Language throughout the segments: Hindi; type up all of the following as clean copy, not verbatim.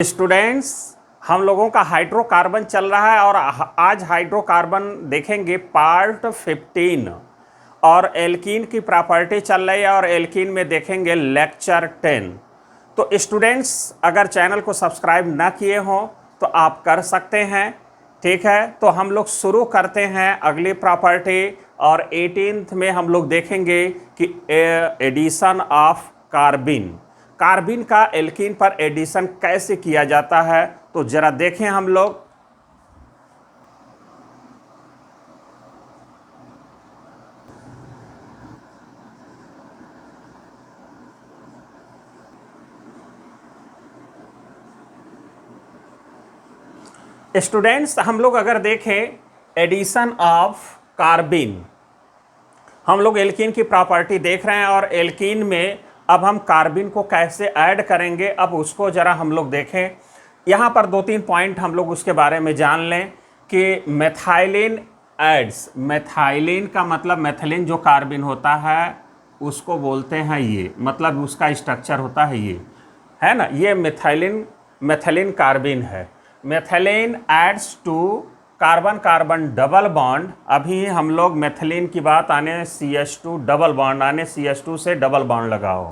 स्टूडेंट्स, हम लोगों का हाइड्रोकार्बन चल रहा है और आज हाइड्रोकार्बन देखेंगे पार्ट 15 और एल्कीन की प्रॉपर्टी चल रही है और एल्कीन में देखेंगे लेक्चर 10। तो स्टूडेंट्स, अगर चैनल को सब्सक्राइब ना किए हों तो आप कर सकते हैं। ठीक है, तो हम लोग शुरू करते हैं अगली प्रॉपर्टी और 18th में हम लोग देखेंगे कि एडिशन ऑफ कार्बिन, कार्बिन का एल्कीन पर एडिशन कैसे किया जाता है। तो जरा देखें हम लोग। स्टूडेंट्स, हम लोग अगर देखें एडिशन ऑफ कार्बिन, हम लोग एल्कीन की प्रॉपर्टी देख रहे हैं और एल्कीन में अब हम कार्बिन को कैसे ऐड करेंगे, अब उसको जरा हम लोग देखें। यहाँ पर 2-3 पॉइंट हम लोग उसके बारे में जान लें कि मेथाइलिन एड्स, मेथाइलिन का मतलब मेथिलीन जो कार्बिन होता है उसको बोलते हैं, ये मतलब उसका स्ट्रक्चर होता है ये, है ना, ये मेथिलीन कार्बिन है। Methylene adds to carbon carbon double bond, अभी हम लोग मेथिलीन की बात आने CH2 डबल बॉन्ड आने CH2 से डबल बॉन्ड लगाओ,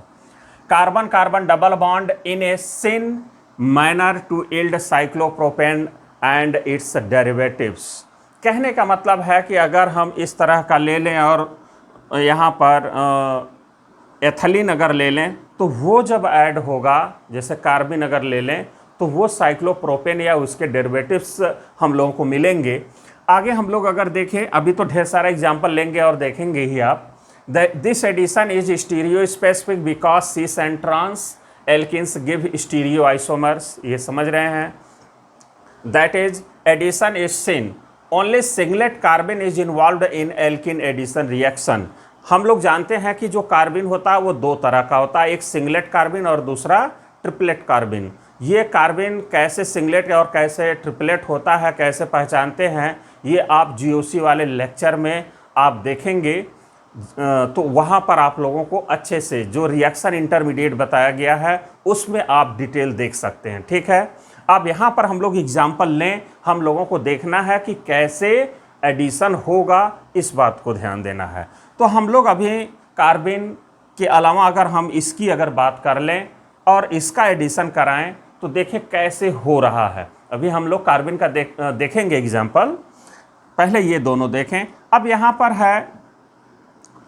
carbon carbon double bond in a syn manner to yield cyclopropane and its derivatives. कहने का मतलब है कि अगर हम इस तरह का ले लें और यहाँ पर एथिलीन अगर ले लें तो वो जब ऐड होगा, जैसे कार्बिन अगर ले लें तो वो साइक्लोप्रोपेन या उसके डेरिवेटिव्स हम लोगों को मिलेंगे। आगे हम लोग अगर देखें, अभी तो ढेर सारा एग्जाम्पल लेंगे और देखेंगे ही आप। This addition is stereo specific because cis and trans alkenes give stereo isomers, ये समझ रहे हैं। That is addition is syn only singlet carbene is involve in alkene addition reaction. हम लोग जानते हैं कि जो कार्बिन होता है वो दो तरह का होता है, एक सिंगलेट कार्बिन और दूसरा ट्रिपलेट कार्बिन। ये कार्बिन कैसे सिंगलेट और कैसे ट्रिपलेट होता है, कैसे पहचानते हैं, ये आप GOC वाले लेक्चर में आप देखेंगे। तो वहाँ पर आप लोगों को अच्छे से जो रिएक्शन इंटरमीडिएट बताया गया है उसमें आप डिटेल देख सकते हैं। ठीक है, अब यहाँ पर हम लोग एग्जाम्पल लें, हम लोगों को देखना है कि कैसे एडिशन होगा, इस बात को ध्यान देना है। तो हम लोग अभी कार्बिन के अलावा अगर हम इसकी अगर बात कर लें और इसका एडिशन कराएं तो देखें कैसे हो रहा है। अभी हम लोग कार्बिन का देखेंगे एग्जाम्पल, पहले ये दोनों देखें। अब यहाँ पर है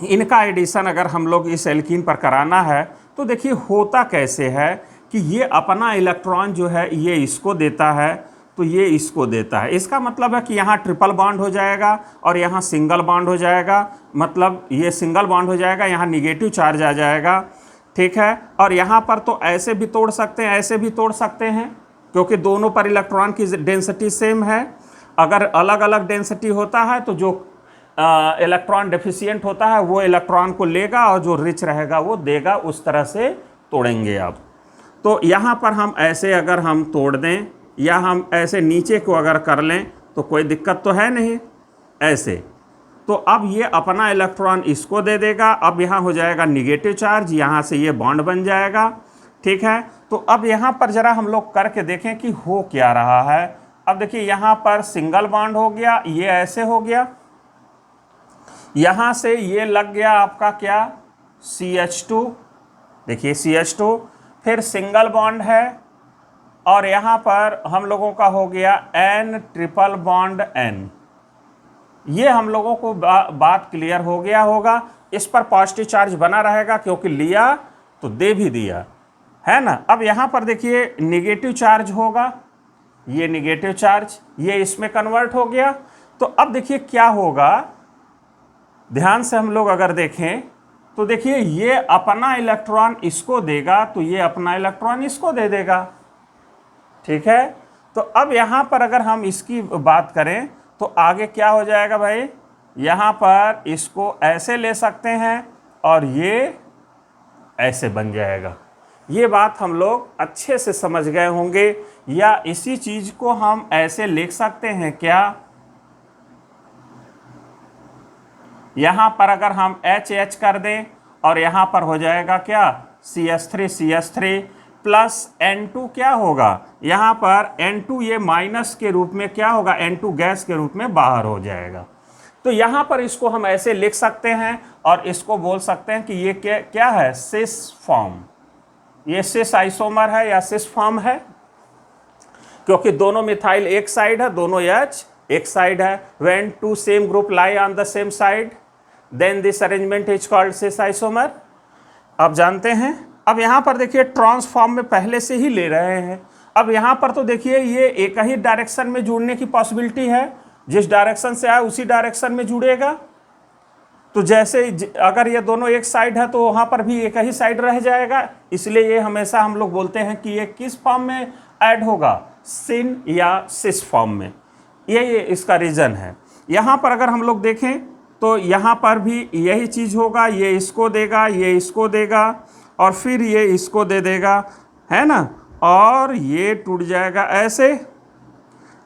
इनका एडिशन अगर हम लोग इस एल्कीन पर कराना है तो देखिए होता कैसे है कि ये अपना इलेक्ट्रॉन जो है ये इसको देता है तो ये इसको देता है। इसका मतलब है कि यहाँ ट्रिपल बॉन्ड हो जाएगा और यहाँ सिंगल बॉन्ड हो जाएगा, मतलब ये सिंगल बॉन्ड हो जाएगा, यहाँ निगेटिव चार्ज आ जाएगा। ठीक है, और यहाँ पर तो ऐसे भी तोड़ सकते हैं, ऐसे भी तोड़ सकते हैं, क्योंकि दोनों पर इलेक्ट्रॉन की डेंसिटी सेम है। अगर अलग अलग डेंसिटी होता है तो जो इलेक्ट्रॉन डेफिशिएंट होता है वो इलेक्ट्रॉन को लेगा और जो रिच रहेगा वो देगा, उस तरह से तोड़ेंगे आप। तो यहाँ पर हम ऐसे अगर हम तोड़ दें या हम ऐसे नीचे को अगर कर लें तो कोई दिक्कत तो है नहीं, ऐसे। तो अब ये अपना इलेक्ट्रॉन इसको दे देगा, अब यहाँ हो जाएगा निगेटिव चार्ज, यहाँ से ये बॉन्ड बन जाएगा। ठीक है, तो अब यहाँ पर ज़रा हम लोग करके देखें कि हो क्या रहा है। अब देखिए यहाँ पर सिंगल बॉन्ड हो गया, ये ऐसे हो गया, यहाँ से ये लग गया आपका क्या CH2, देखिए CH2, फिर सिंगल बॉन्ड है और यहाँ पर हम लोगों का हो गया N ट्रिपल बॉन्ड N। ये हम लोगों को बात क्लियर हो गया होगा। इस पर पॉजिटिव चार्ज बना रहेगा क्योंकि लिया तो दे भी दिया, है ना। अब यहाँ पर देखिए निगेटिव चार्ज होगा, ये निगेटिव चार्ज ये इसमें कन्वर्ट हो गया। तो अब देखिए क्या होगा, ध्यान से हम लोग अगर देखें तो देखिए ये अपना इलेक्ट्रॉन इसको देगा तो ये अपना इलेक्ट्रॉन इसको दे देगा। ठीक है, तो अब यहाँ पर अगर हम इसकी बात करें तो आगे क्या हो जाएगा भाई, यहाँ पर इसको ऐसे ले सकते हैं और ये ऐसे बन जाएगा। ये बात हम लोग अच्छे से समझ गए होंगे। या इसी चीज़ को हम ऐसे लिख सकते हैं क्या, यहाँ पर अगर हम HH कर दें और यहाँ पर हो जाएगा क्या CH3 प्लस N2 क्या होगा, यहाँ पर N2 ये माइनस के रूप में क्या होगा, N2 गैस के रूप में बाहर हो जाएगा। तो यहाँ पर इसको हम ऐसे लिख सकते हैं और इसको बोल सकते हैं कि ये क्या है, सिस फॉर्म। ये सिस आइसोमर है या सिस फॉर्म है, क्योंकि दोनों मिथाइल एक साइड है, दोनों H एक साइड है। When two same group lie on the same side then this arrangement is called cis isomer. अब जानते हैं, अब यहाँ पर देखिए ट्रांसफॉर्म में पहले से ही ले रहे हैं। अब यहाँ पर तो देखिए ये एक ही डायरेक्शन में जुड़ने की पॉसिबिलिटी है, जिस डायरेक्शन से आए उसी डायरेक्शन में जुड़ेगा। तो जैसे अगर ये दोनों एक साइड है तो वहाँ पर भी एक ही साइड रह जाएगा, इसलिए ये हमेशा हम लोग बोलते हैं कि ये किस फॉर्म में ऐड होगा, सिन या सिस फॉर्म में। ये इसका रीज़न है। यहाँ पर अगर हम लोग देखें तो यहाँ पर भी यही चीज़ होगा, ये इसको देगा, ये इसको देगा और फिर ये इसको दे देगा, है ना, और ये टूट जाएगा ऐसे।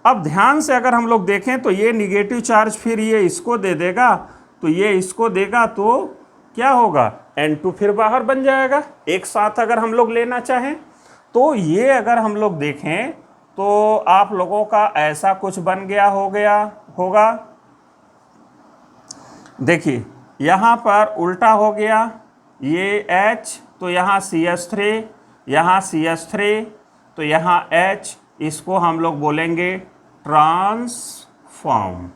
अब ध्यान से अगर हम लोग देखें तो ये निगेटिव चार्ज फिर ये इसको दे देगा, तो ये इसको देगा, तो क्या होगा, N2 फिर बाहर बन जाएगा। एक साथ अगर हम लोग लेना चाहें तो ये अगर हम लोग देखें तो आप लोगों का ऐसा कुछ बन गया होगा। देखिए यहाँ पर उल्टा हो गया, ये H तो यहाँ CH3, यहाँ CH3 तो यहाँ H, इसको हम लोग बोलेंगे ट्रांसफॉर्म।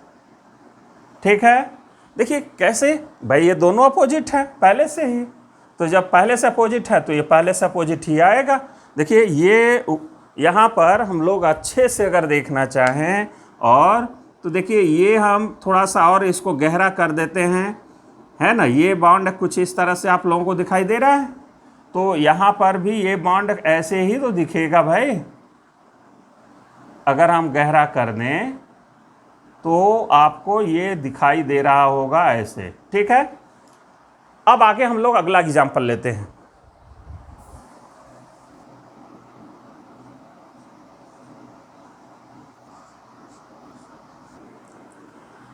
ठीक है, देखिए कैसे भाई, ये दोनों अपोजिट है पहले से ही, तो जब पहले से अपोजिट है तो ये पहले से अपोजिट ही आएगा। देखिए ये यहाँ पर हम लोग अच्छे से अगर देखना चाहें और तो देखिए ये हम थोड़ा सा और इसको गहरा कर देते हैं, है ना, ये बॉन्ड कुछ इस तरह से आप लोगों को दिखाई दे रहा है। तो यहाँ पर भी ये बॉन्ड ऐसे ही तो दिखेगा भाई, अगर हम गहरा कर दें तो आपको ये दिखाई दे रहा होगा ऐसे। ठीक है, अब आगे हम लोग अगला एग्जाम्पल लेते हैं।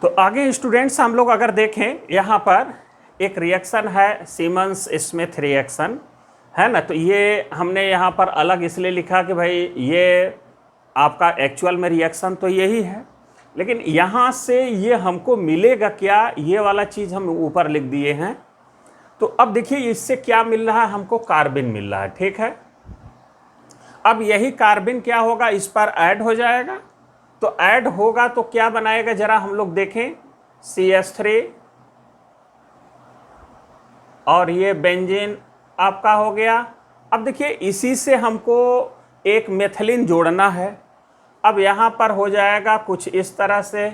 तो आगे स्टूडेंट्स हम लोग अगर देखें, यहाँ पर एक रिएक्शन है सीमंस स्मिथ रिएक्शन, है ना। तो ये हमने यहाँ पर अलग इसलिए लिखा कि भाई ये आपका एक्चुअल में रिएक्शन तो यही है, लेकिन यहाँ से ये हमको मिलेगा क्या, ये वाला चीज़ हम ऊपर लिख दिए हैं। तो अब देखिए इससे क्या मिल रहा है, हमको कार्बिन मिल रहा है। ठीक है, अब यही कार्बिन क्या होगा, इस पर ऐड हो जाएगा। तो ऐड होगा तो क्या बनाएगा, जरा हम लोग देखें, CH3 और ये बेंजीन आपका हो गया। अब देखिए इसी से हमको एक मेथिलीन जोड़ना है। अब यहाँ पर हो जाएगा कुछ इस तरह से,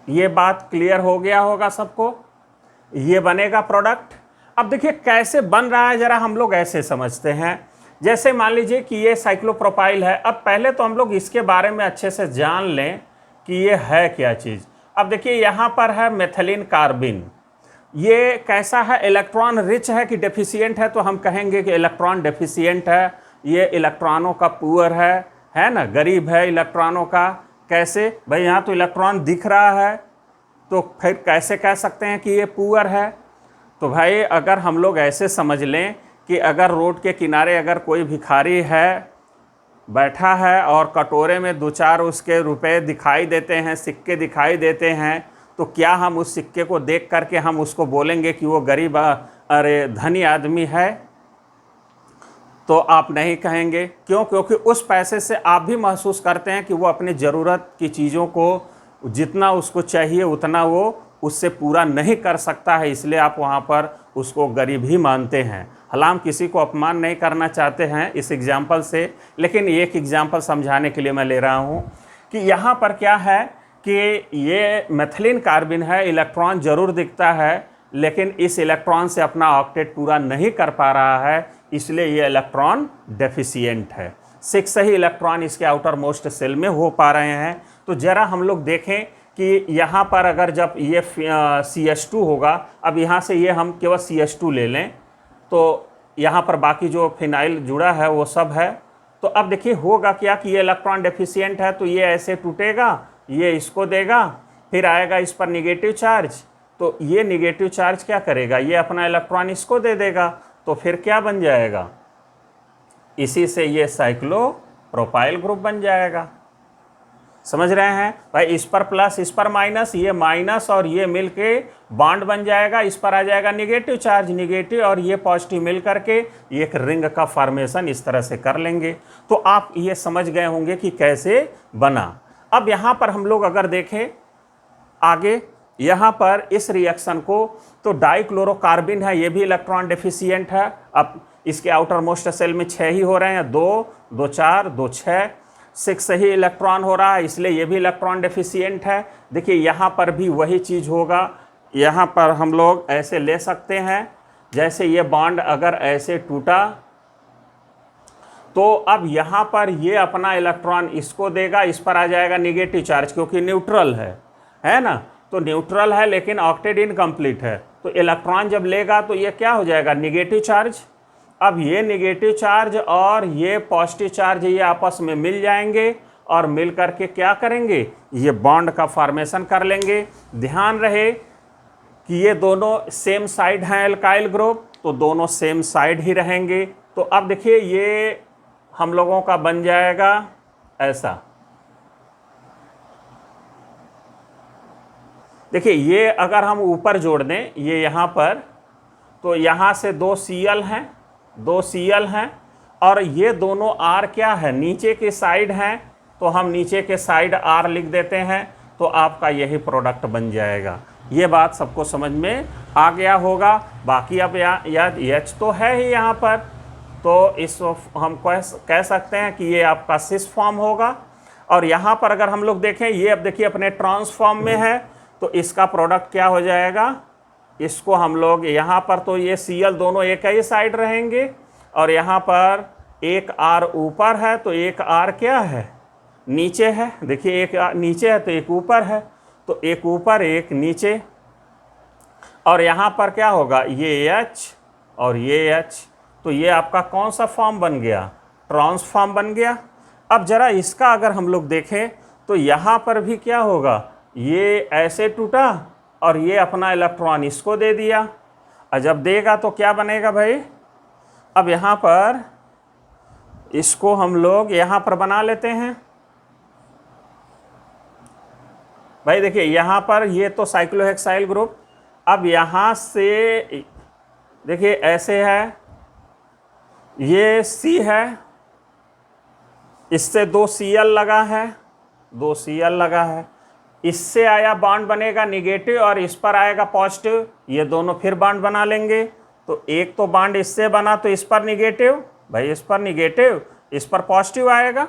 ये बात क्लियर हो गया होगा सबको, ये बनेगा प्रोडक्ट। अब देखिए कैसे बन रहा है, जरा हम लोग ऐसे समझते हैं। जैसे मान लीजिए कि ये साइक्लोप्रोपाइल है। अब पहले तो हम लोग इसके बारे में अच्छे से जान लें कि ये है क्या चीज़। अब देखिए यहाँ पर है मेथिलीन कार्बिन, ये कैसा है, इलेक्ट्रॉन रिच है कि डेफिशिएंट है, तो हम कहेंगे कि इलेक्ट्रॉन डेफिशिएंट है। ये इलेक्ट्रॉनों का पुअर है ना, गरीब है इलेक्ट्रॉनों का। कैसे भाई, यहाँ तो इलेक्ट्रॉन दिख रहा है, तो फिर कैसे कह सकते हैं कि ये पुअर है। तो भाई अगर हम लोग ऐसे समझ लें कि अगर रोड के किनारे अगर कोई भिखारी है, बैठा है और कटोरे में 2-4 उसके रुपए दिखाई देते हैं, सिक्के दिखाई देते हैं, तो क्या हम उस सिक्के को देख करके हम उसको बोलेंगे कि वो गरीब अरे धनी आदमी है? तो आप नहीं कहेंगे। क्यों? क्योंकि उस पैसे से आप भी महसूस करते हैं कि वो अपनी ज़रूरत की चीज़ों को जितना उसको चाहिए उतना वो उससे पूरा नहीं कर सकता है, इसलिए आप वहाँ पर उसको गरीब ही मानते हैं। हालांकि किसी को अपमान नहीं करना चाहते हैं इस एग्जाम्पल से, लेकिन एक एग्जाम्पल समझाने के लिए मैं ले रहा हूँ कि यहाँ पर क्या है कि ये मेथिलीन कार्बिन है, इलेक्ट्रॉन ज़रूर दिखता है, लेकिन इस इलेक्ट्रॉन से अपना ऑक्टेट पूरा नहीं कर पा रहा है, इसलिए ये इलेक्ट्रॉन डेफिशिएंट है। 6 ही इलेक्ट्रॉन इसके आउटर मोस्ट सेल में हो पा रहे हैं। तो ज़रा हम लोग देखें कि यहाँ पर अगर जब ये CH2 होगा, अब यहाँ से ये हम केवल CH2 ले लें, तो यहाँ पर बाकी जो फिनाइल जुड़ा है वो सब है, तो अब देखिए होगा क्या कि ये इलेक्ट्रॉन डेफिशिएंट है, तो ये ऐसे टूटेगा, ये इसको देगा, फिर आएगा इस पर निगेटिव चार्ज, तो ये निगेटिव चार्ज क्या करेगा, ये अपना इलेक्ट्रॉन इसको दे देगा, तो फिर क्या बन जाएगा, इसी से ये साइक्लोप्रोपाइल ग्रुप बन जाएगा। समझ रहे हैं भाई, इस पर प्लस इस पर माइनस, ये माइनस और ये मिलके बॉन्ड बन जाएगा, इस पर आ जाएगा निगेटिव चार्ज, निगेटिव और ये पॉजिटिव मिल करके एक रिंग का फॉर्मेशन इस तरह से कर लेंगे। तो आप ये समझ गए होंगे कि कैसे बना। अब यहाँ पर हम लोग अगर देखें आगे, यहाँ पर इस रिएक्शन को, तो डाइक्लोरोकार्बिन है, ये भी इलेक्ट्रॉन डेफिशिएंट है। अब इसके आउटर मोस्ट सेल में 6 ही हो रहे हैं, 2 2 4 2 6 6 ही इलेक्ट्रॉन हो रहा है, इसलिए ये भी इलेक्ट्रॉन डेफिशिएंट है। देखिए यहाँ पर भी वही चीज़ होगा, यहाँ पर हम लोग ऐसे ले सकते हैं, जैसे ये बॉन्ड अगर ऐसे टूटा तो अब यहाँ पर ये अपना इलेक्ट्रॉन इसको देगा, इस पर आ जाएगा निगेटिव चार्ज क्योंकि न्यूट्रल है ना, तो न्यूट्रल है लेकिन ऑक्टेट इनकम्प्लीट है, तो इलेक्ट्रॉन जब लेगा तो ये क्या हो जाएगा, निगेटिव चार्ज। अब ये निगेटिव चार्ज और ये पॉजिटिव चार्ज ये आपस में मिल जाएंगे और मिल करके क्या करेंगे, ये बॉन्ड का फॉर्मेशन कर लेंगे। ध्यान रहे कि ये दोनों सेम साइड हैं एल्काइल ग्रुप, तो दोनों सेम साइड ही रहेंगे। तो अब देखिए ये हम लोगों का बन जाएगा ऐसा, देखिए ये अगर हम ऊपर जोड़ दें ये यहाँ पर, तो यहाँ से 2 Cl हैं, 2 Cl हैं और ये दोनों R क्या है, नीचे के साइड हैं, तो हम नीचे के साइड R लिख देते हैं, तो आपका यही प्रोडक्ट बन जाएगा। ये बात सबको समझ में आ गया होगा। बाकी अब यहाँ H तो है ही यहाँ पर, तो इस हम कह सकते हैं कि ये आपका सिस फॉर्म होगा। और यहाँ पर अगर हम लोग देखें, ये अब देखिए अपने ट्रांसफॉर्म में है, तो इसका प्रोडक्ट क्या हो जाएगा, इसको हम लोग यहाँ पर, तो ये Cl दोनों एक ही साइड रहेंगे और यहाँ पर एक R ऊपर है, तो एक R क्या है, नीचे है। देखिए एक नीचे है तो एक ऊपर है, तो एक ऊपर एक नीचे, और यहाँ पर क्या होगा, ये H और ये H, तो ये आपका कौन सा फॉर्म बन गया, ट्रांसफॉर्म बन गया। अब जरा इसका अगर हम लोग देखें तो यहाँ पर भी क्या होगा, ये ऐसे टूटा और ये अपना इलेक्ट्रॉन इसको दे दिया, और जब देगा तो क्या बनेगा भाई, अब यहाँ पर इसको हम लोग यहाँ पर बना लेते हैं। भाई देखिए यहाँ पर ये तो साइक्लोहेक्साइल ग्रुप, अब यहाँ से देखिए ऐसे है, ये C है, इससे 2 Cl लगा है, 2 Cl लगा है, इससे आया बॉन्ड बनेगा निगेटिव और इस पर आएगा पॉजिटिव, ये दोनों फिर बॉन्ड बना लेंगे, तो एक तो बॉन्ड इससे बना तो इस पर निगेटिव, भाई इस पर निगेटिव, इस पर पॉजिटिव आएगा,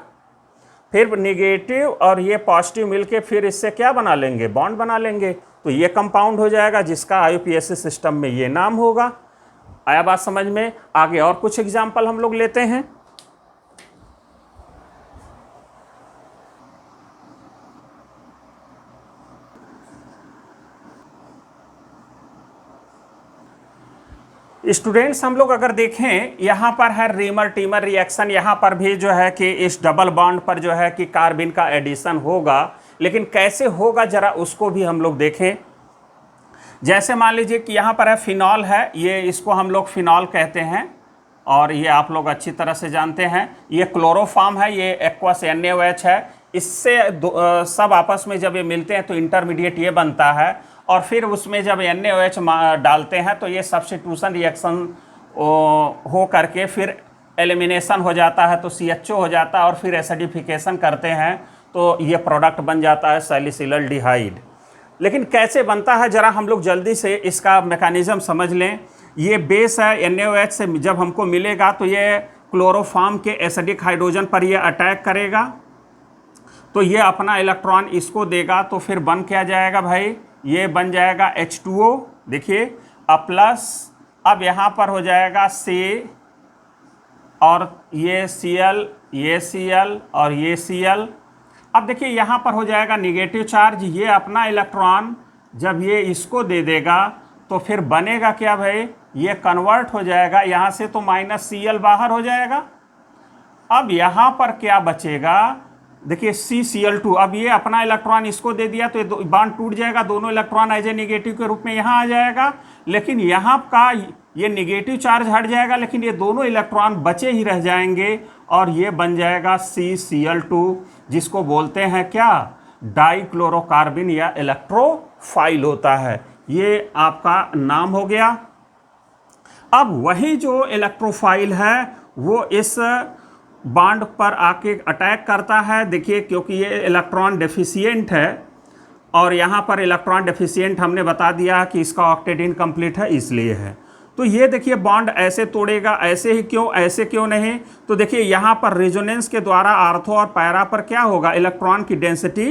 फिर निगेटिव और ये पॉजिटिव मिलके फिर इससे क्या बना लेंगे, बॉन्ड बना लेंगे, तो ये कंपाउंड हो जाएगा जिसका IUPAC सिस्टम में ये नाम होगा। आया बात समझ में। आगे और कुछ एग्जाम्पल हम लोग लेते हैं। स्टूडेंट्स हम लोग अगर देखें यहाँ पर है रीमर टीमर रिएक्शन, यहाँ पर भी जो है कि इस डबल बॉन्ड पर जो है कि कार्बिन का एडिशन होगा, लेकिन कैसे होगा जरा उसको भी हम लोग देखें। जैसे मान लीजिए कि यहाँ पर है फिनॉल है, ये इसको हम लोग फिनॉल कहते हैं और ये आप लोग अच्छी तरह से जानते हैं। ये क्लोरोफॉर्म है, ये एक्वस NaOH है, इससे सब आपस में जब ये मिलते हैं तो इंटरमीडिएट ये बनता है, और फिर उसमें जब NaOH डालते हैं तो ये सब्स्टिट्यूशन रिएक्शन हो करके फिर एलिमिनेशन हो जाता है, तो CHO हो जाता है, और फिर एसिडिफिकेशन करते हैं तो ये प्रोडक्ट बन जाता है सैलिसिलडिहाइड। लेकिन कैसे बनता है जरा हम लोग जल्दी से इसका मैकेनिज्म समझ लें। ये बेस है NaOH से जब हमको मिलेगा तो ये क्लोरोफॉर्म के एसिडिक हाइड्रोजन पर ये अटैक करेगा, तो ये अपना इलेक्ट्रॉन इसको देगा, तो फिर बन क्या जाएगा भाई, ये बन जाएगा H2O, देखिए अब प्लस, अब यहाँ पर हो जाएगा C और ये Cl, ये Cl और ये Cl। अब देखिए यहाँ पर हो जाएगा निगेटिव चार्ज, ये अपना इलेक्ट्रॉन जब ये इसको दे देगा तो फिर बनेगा क्या भाई, ये कन्वर्ट हो जाएगा, यहाँ से तो -Cl बाहर हो जाएगा, अब यहाँ पर क्या बचेगा, देखिए CCl2, अब ये अपना इलेक्ट्रॉन इसको दे दिया तो ये बॉन्ड टूट जाएगा, दोनों इलेक्ट्रॉन एज ए निगेटिव के रूप में यहाँ आ जाएगा, लेकिन यहाँ का ये निगेटिव चार्ज हट जाएगा, लेकिन ये दोनों इलेक्ट्रॉन बचे ही रह जाएंगे और ये बन जाएगा CCl2, जिसको बोलते हैं क्या, डाइक्लोरोकार्बन या इलेक्ट्रोफाइल होता है। ये आपका नाम हो गया। अब वही जो इलेक्ट्रोफाइल है वो इस बॉन्ड पर आके अटैक करता है। देखिए क्योंकि ये इलेक्ट्रॉन डेफिशिएंट है और यहाँ पर इलेक्ट्रॉन डेफिशिएंट हमने बता दिया कि इसका ऑक्टेट इनकम्प्लीट है, इसलिए है। तो ये देखिए बॉन्ड ऐसे तोड़ेगा, ऐसे ही क्यों, ऐसे क्यों नहीं, तो देखिए यहाँ पर रेजोनेंस के द्वारा आर्थो और पैरा पर क्या होगा, इलेक्ट्रॉन की डेंसिटी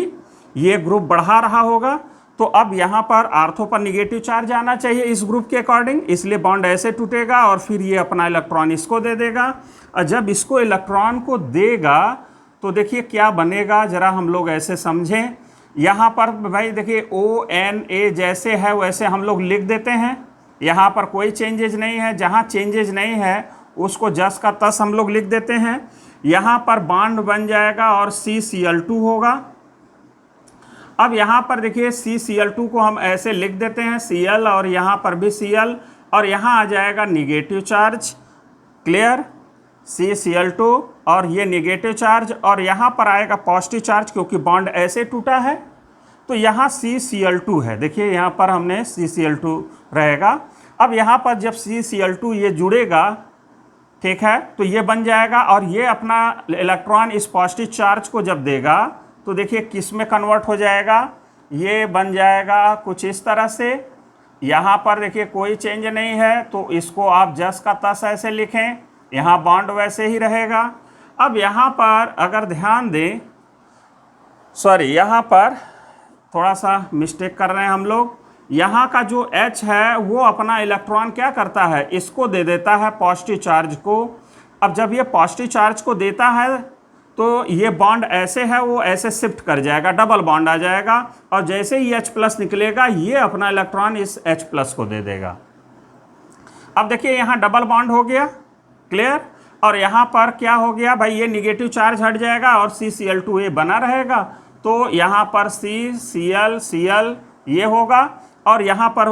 ये ग्रुप बढ़ा रहा होगा। तो अब यहाँ पर आर्थो पर निगेटिव चार्ज आना चाहिए इस ग्रुप के अकॉर्डिंग, इसलिए बॉन्ड ऐसे टूटेगा और फिर ये अपना इलेक्ट्रॉन इसको दे देगा। और जब इसको इलेक्ट्रॉन को देगा तो देखिए क्या बनेगा, जरा हम लोग ऐसे समझें। यहाँ पर भाई देखिए ONA जैसे है वैसे हम लोग लिख देते हैं, यहाँ पर कोई चेंजेज नहीं है, जहाँ चेंजेज नहीं है उसको जस का तस हम लोग लिख देते हैं। यहाँ पर बॉन्ड बन जाएगा और CCl2 होगा। अब यहाँ पर देखिए CCl2 को हम ऐसे लिख देते हैं Cl, और यहाँ पर भी Cl, और यहाँ आ जाएगा निगेटिव चार्ज, क्लियर, CCl2 और ये निगेटिव चार्ज, और यहाँ पर आएगा पॉजिटिव चार्ज क्योंकि बॉन्ड ऐसे टूटा है। तो यहाँ CCl2 है, देखिए यहाँ पर हमने CCl2 रहेगा। अब यहाँ पर जब CCl2 ये जुड़ेगा, ठीक है, तो ये बन जाएगा और ये अपना इलेक्ट्रॉन इस पॉजिटिव चार्ज को जब देगा तो देखिए किस में कन्वर्ट हो जाएगा, ये बन जाएगा कुछ इस तरह से। यहाँ पर देखिए कोई चेंज नहीं है तो इसको आप जस का तस ऐसे लिखें, यहाँ बॉन्ड वैसे ही रहेगा। अब यहाँ पर अगर ध्यान दें, सॉरी यहाँ पर थोड़ा सा मिस्टेक कर रहे हैं हम लोग, यहाँ का जो H है वो अपना इलेक्ट्रॉन क्या करता है, इसको दे देता है पॉजिटिव चार्ज को। अब जब ये पॉजिटिव चार्ज को देता है तो ये बॉन्ड ऐसे है वो ऐसे शिफ्ट कर जाएगा, डबल बॉन्ड आ जाएगा, और जैसे ही H+ निकलेगा ये अपना इलेक्ट्रॉन इस H+ को दे देगा। अब देखिए यहाँ डबल बॉन्ड हो गया, क्लियर, और यहाँ पर क्या हो गया भाई, ये निगेटिव चार्ज हट जाएगा और CCl2 ये बना रहेगा। तो यहाँ पर CCl ये होगा और यहाँ पर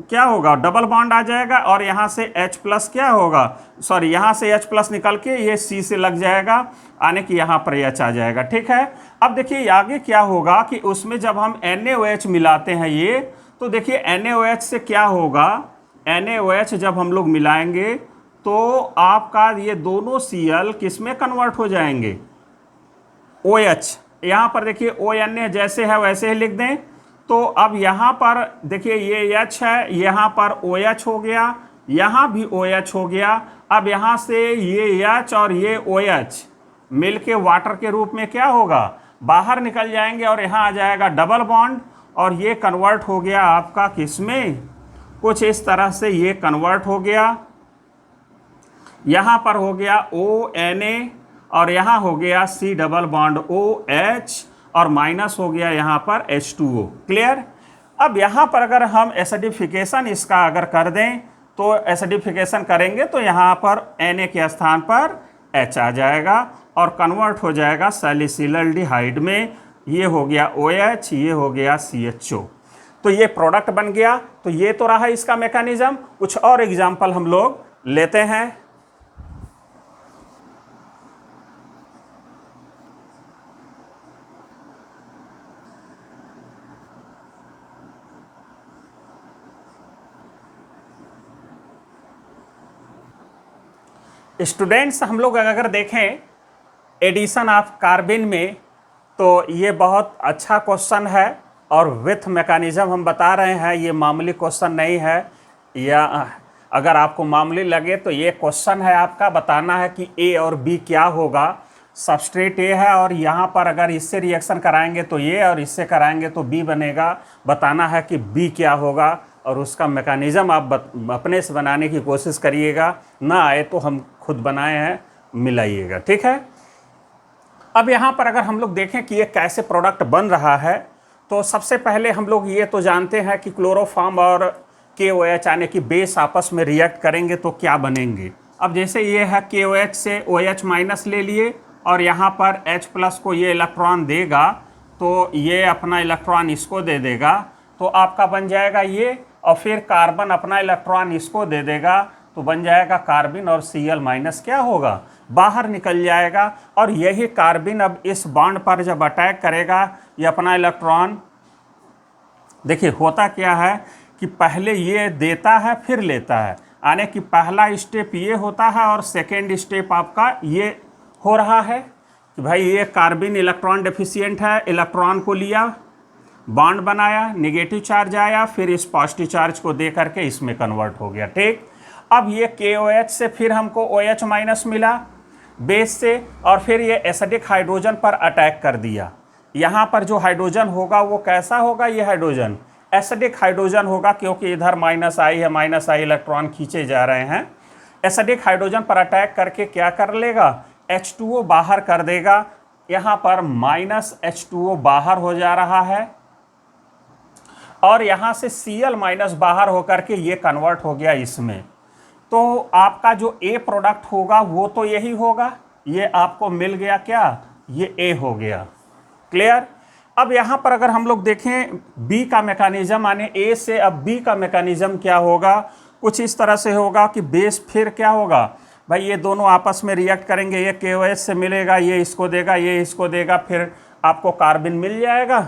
क्या होगा, डबल बॉन्ड आ जाएगा, और यहाँ से H+ क्या होगा, सॉरी यहाँ से H+ निकल के ये C से लग जाएगा, आने की यहाँ पर H आ जाएगा, ठीक है। अब देखिए आगे क्या होगा कि उसमें जब हम NaOH मिलाते हैं ये, तो देखिए NaOH से क्या होगा, NaOH जब हम लोग मिलाएंगे तो आपका ये दोनों Cl किस में कन्वर्ट हो जाएंगे, OH। यहाँ पर देखिए ONA जैसे है वैसे ही लिख दें। तो अब यहाँ पर देखिए ये H है, यहाँ पर OH हो गया, यहाँ भी OH हो गया। अब यहाँ से ये H और ये OH मिलके वाटर के रूप में क्या होगा, बाहर निकल जाएंगे और यहाँ आ जाएगा डबल बॉन्ड, और ये कन्वर्ट हो गया आपका किस में, कुछ इस तरह से ये कन्वर्ट हो गया। यहाँ पर हो गया ONA और यहाँ हो गया C डबल बॉन्ड OH और माइनस हो गया यहाँ पर H2O, क्लियर। अब यहाँ पर अगर हम एसिडिफिकेशन इसका अगर कर दें तो एसिडिफिकेशन करेंगे तो यहाँ पर Na के स्थान पर H आ जाएगा और कन्वर्ट हो जाएगा सैलिसिलडिहाइड में, ये हो गया OH, ये हो गया CHO। तो ये प्रोडक्ट बन गया। तो ये तो रहा इसका मैकेनिज्म। कुछ और एग्जाम्पल हम लोग लेते हैं। स्टूडेंट्स हम लोग अगर देखें एडिशन ऑफ कार्बिन में, तो ये बहुत अच्छा क्वेश्चन है और विथ मैकेनिज्म हम बता रहे हैं, ये मामूली क्वेश्चन नहीं है। या अगर आपको मामूली लगे तो ये क्वेश्चन है आपका, बताना है कि A और B क्या होगा। सबस्ट्रेट A है और यहाँ पर अगर इससे रिएक्शन कराएंगे तो A और इससे कराएंगे तो B बनेगा। बताना है कि B क्या होगा और उसका मैकेनिज्म आप अपने से बनाने की कोशिश करिएगा, ना आए तो हम खुद बनाए हैं, मिलाइएगा, ठीक है। अब यहाँ पर अगर हम लोग देखें कि ये कैसे प्रोडक्ट बन रहा है, तो सबसे पहले हम लोग ये तो जानते हैं कि क्लोरोफॉर्म और KOH यानी कि बेस आपस में रिएक्ट करेंगे तो क्या बनेंगे। अब जैसे ये है KOH से OH माइनस ले लिए और यहाँ पर H प्लस को ये इलेक्ट्रॉन देगा तो ये अपना इलेक्ट्रॉन इसको दे देगा, तो आपका बन जाएगा ये, और फिर कार्बन अपना इलेक्ट्रॉन इसको दे देगा तो बन जाएगा कार्बन, और Cl माइनस क्या होगा, बाहर निकल जाएगा। और यही कार्बन अब इस बॉन्ड पर जब अटैक करेगा ये अपना इलेक्ट्रॉन, देखिए होता क्या है कि पहले ये देता है फिर लेता है, यानी कि पहला स्टेप ये होता है और सेकेंड स्टेप आपका ये हो रहा है कि भाई ये कार्बन इलेक्ट्रॉन डेफिशिएंट है, इलेक्ट्रॉन को लिया, बॉन्ड बनाया, नेगेटिव चार्ज आया, फिर इस पॉजिटिव चार्ज को दे करके इसमें कन्वर्ट हो गया। ठीक, अब ये KOH से फिर हमको OH माइनस मिला बेस से, और फिर ये एसिडिक हाइड्रोजन पर अटैक कर दिया। यहाँ पर जो हाइड्रोजन होगा वो कैसा होगा, ये हाइड्रोजन एसिडिक हाइड्रोजन होगा, क्योंकि इधर माइनस आई है, माइनस आई इलेक्ट्रॉन खींचे जा रहे हैं। एसिडिक हाइड्रोजन पर अटैक करके क्या कर लेगा, H2O बाहर कर देगा। यहाँ पर माइनस H2O बाहर हो जा रहा है और यहाँ से Cl माइनस बाहर होकर के ये कन्वर्ट हो गया इसमें। तो आपका जो A प्रोडक्ट होगा वो तो यही होगा, ये आपको मिल गया क्या, ये A हो गया। क्लियर। अब यहाँ पर अगर हम लोग देखें B का मैकेनिज्म, माने A से अब B का मैकेनिज्म क्या होगा, कुछ इस तरह से होगा कि बेस फिर क्या होगा भाई, ये दोनों आपस में रिएक्ट करेंगे, ये KOH से मिलेगा, ये इसको देगा, ये इसको देगा, फिर आपको कार्बन मिल जाएगा।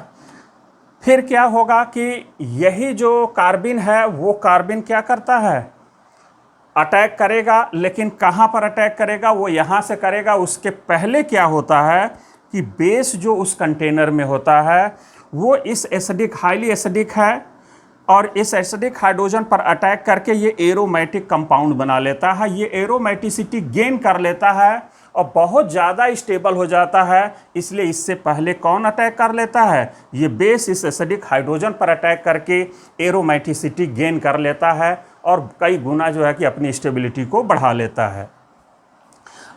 फिर क्या होगा कि यही जो कार्बन है वो कार्बन क्या करता है, अटैक करेगा, लेकिन कहाँ पर अटैक करेगा, वो यहाँ से करेगा। उसके पहले क्या होता है कि बेस जो उस कंटेनर में होता है वो इस एसिडिक, हाईली एसिडिक है, और इस एसिडिक हाइड्रोजन पर अटैक करके ये एरोमेटिक कंपाउंड बना लेता है, ये एरोमेटिसिटी गेन कर लेता है और बहुत ज़्यादा स्टेबल हो जाता है। इसलिए इससे पहले कौन अटैक कर लेता है, ये बेस इस एसिडिक हाइड्रोजन पर अटैक करके एरोमेटिसिटी गेन कर लेता है और कई गुना जो है कि अपनी स्टेबिलिटी को बढ़ा लेता है।